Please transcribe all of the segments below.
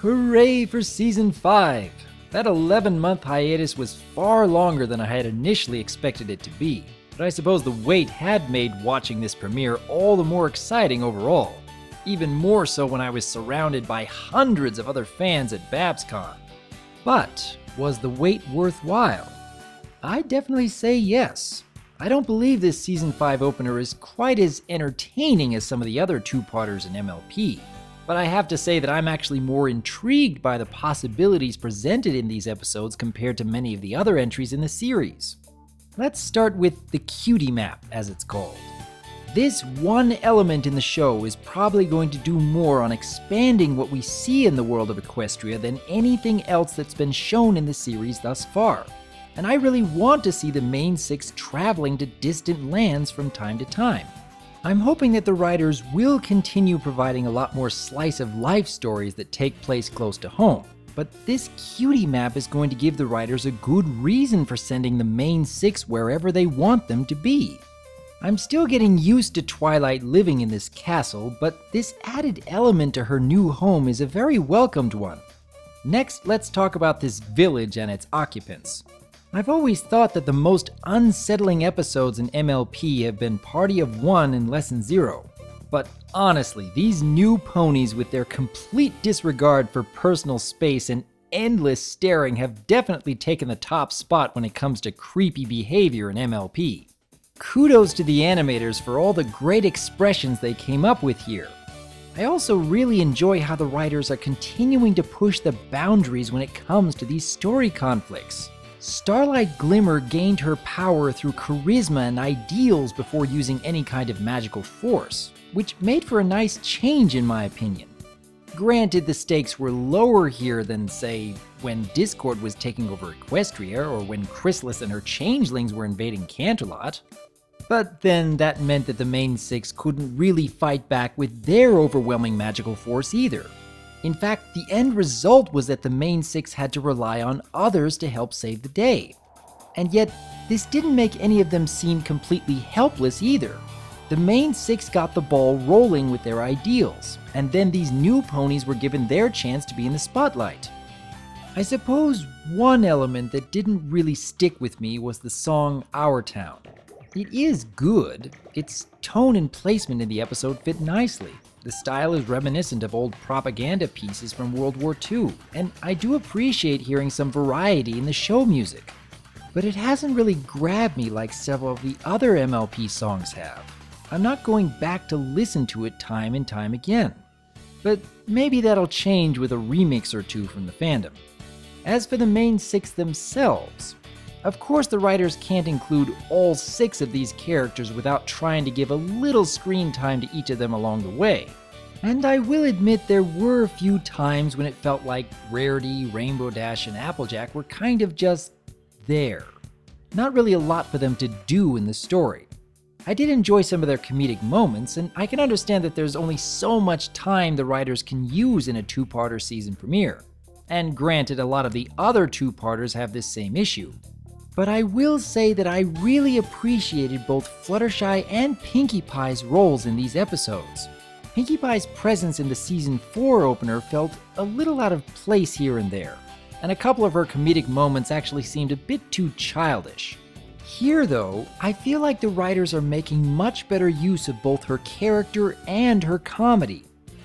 Hooray for Season 5! That 11-month hiatus was far longer than I had initially expected it to be, but I suppose the wait had made watching this premiere all the more exciting overall. Even more so when I was surrounded by hundreds of other fans at BabsCon. But was the wait worthwhile? I'd definitely say yes. I don't believe this Season 5 opener is quite as entertaining as some of the other two-parters in MLP, but I have to say that I'm actually more intrigued by the possibilities presented in these episodes compared to many of the other entries in the series. Let's start with the Cutie Map, as it's called. This one element in the show is probably going to do more on expanding what we see in the world of Equestria than anything else that's been shown in the series thus far. And I really want to see the main six traveling to distant lands from time to time. I'm hoping that the writers will continue providing a lot more slice of life stories that take place close to home. But this Cutie Map is going to give the writers a good reason for sending the main six wherever they want them to be. I'm still getting used to Twilight living in this castle, but this added element to her new home is a very welcomed one. Next, let's talk about this village and its occupants. I've always thought that the most unsettling episodes in MLP have been Party of One and Lesson Zero. But honestly, these new ponies with their complete disregard for personal space and endless staring have definitely taken the top spot when it comes to creepy behavior in MLP. Kudos to the animators for all the great expressions they came up with here. I also really enjoy how the writers are continuing to push the boundaries when it comes to these story conflicts. Starlight Glimmer gained her power through charisma and ideals before using any kind of magical force, which made for a nice change in my opinion. Granted, the stakes were lower here than, say, when Discord was taking over Equestria or when Chrysalis and her changelings were invading Canterlot. But then that meant that the main six couldn't really fight back with their overwhelming magical force either. In fact, the end result was that the main six had to rely on others to help save the day. And yet, this didn't make any of them seem completely helpless either. The main six got the ball rolling with their ideals, and then these new ponies were given their chance to be in the spotlight. I suppose one element that didn't really stick with me was the song Our Town. It is good. Its tone and placement in the episode fit nicely. The style is reminiscent of old propaganda pieces from World War II, and I do appreciate hearing some variety in the show music. But it hasn't really grabbed me like several of the other MLP songs have. I'm not going back to listen to it time and time again. But maybe that'll change with a remix or two from the fandom. As for the main six themselves, of course the writers can't include all 6 of these characters without trying to give a little screen time to each of them along the way. And I will admit there were a few times when it felt like Rarity, Rainbow Dash, and Applejack were kind of just there. Not really a lot for them to do in the story. I did enjoy some of their comedic moments, and I can understand that there's only so much time the writers can use in a two-parter season premiere. And granted, a lot of the other two-parters have this same issue. But I will say that I really appreciated both Fluttershy and Pinkie Pie's roles in these episodes. Pinkie Pie's presence in the Season 4 opener felt a little out of place here and there, and a couple of her comedic moments actually seemed a bit too childish. Here though, I feel like the writers are making much better use of both her character and her comedy,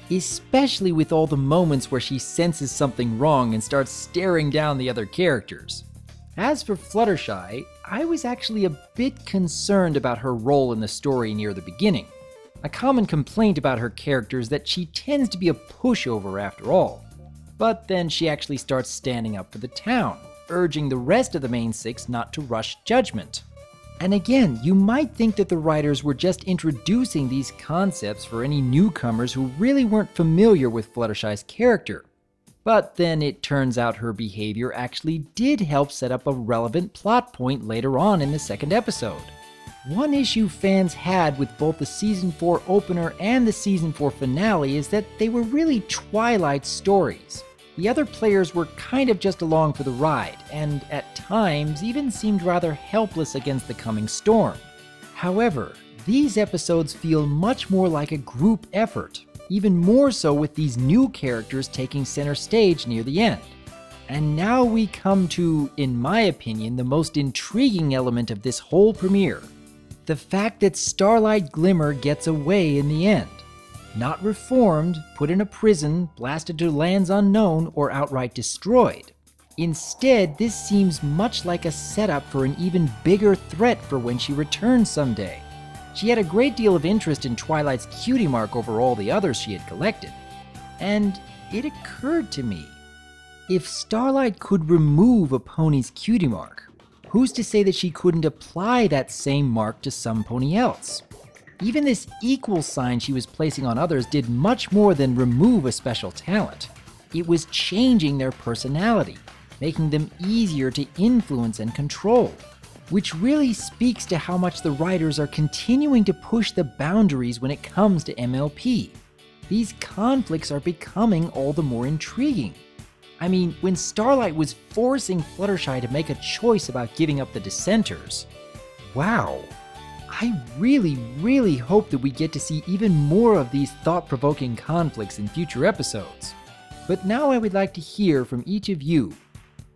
especially with all the moments where she senses something wrong and starts staring down the other characters. As for Fluttershy, I was actually a bit concerned about her role in the story near the beginning. A common complaint about her character is that she tends to be a pushover after all. But then she actually starts standing up for the town, urging the rest of the main six not to rush judgment. And again, you might think that the writers were just introducing these concepts for any newcomers who really weren't familiar with Fluttershy's character. But then it turns out her behavior actually did help set up a relevant plot point later on in the second episode. One issue fans had with both the Season 4 opener and the Season 4 finale is that they were really Twilight stories. The other players were kind of just along for the ride, and at times even seemed rather helpless against the coming storm. However, these episodes feel much more like a group effort. even more so with these new characters taking center stage near the end. And now we come to, in my opinion, the most intriguing element of this whole premiere. The fact that Starlight Glimmer gets away in the end. Not reformed, put in a prison, blasted to lands unknown, or outright destroyed. Instead, this seems much like a setup for an even bigger threat for when she returns someday. She had a great deal of interest in Twilight's cutie mark over all the others she had collected. And it occurred to me, if Starlight could remove a pony's cutie mark, who's to say that she couldn't apply that same mark to some pony else? Even this equal sign she was placing on others did much more than remove a special talent. It was changing their personality, making them easier to influence and control, which really speaks to how much the writers are continuing to push the boundaries when it comes to MLP. These conflicts are becoming all the more intriguing. I mean, when Starlight was forcing Fluttershy to make a choice about giving up the dissenters, wow. I really hope that we get to see even more of these thought-provoking conflicts in future episodes. But now I would like to hear from each of you.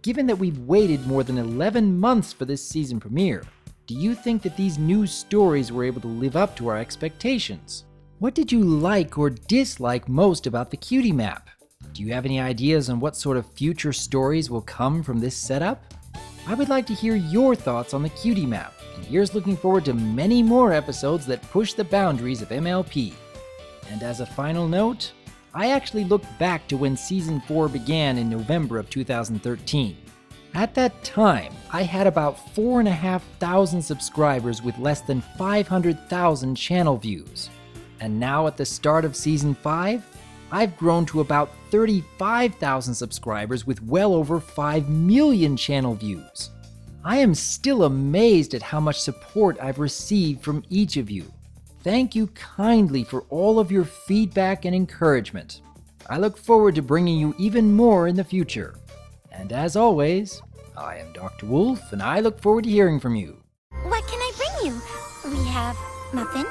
Given that we've waited more than 11 months for this season premiere, do you think that these new stories were able to live up to our expectations? What did you like or dislike most about the Cutie Map? Do you have any ideas on what sort of future stories will come from this setup? I would like to hear your thoughts on the Cutie Map, and here's looking forward to many more episodes that push the boundaries of MLP. And as a final note, I actually looked back to when Season 4 began in November of 2013. At that time, I had about 4,500 subscribers with less than 500,000 channel views. And now at the start of Season 5, I've grown to about 35,000 subscribers with well over 5 million channel views. I am still amazed at how much support I've received from each of you. Thank you kindly for all of your feedback and encouragement. I look forward to bringing you even more in the future. And as always, I am Dr. Wolf, and I look forward to hearing from you. What can I bring you? We have muffins,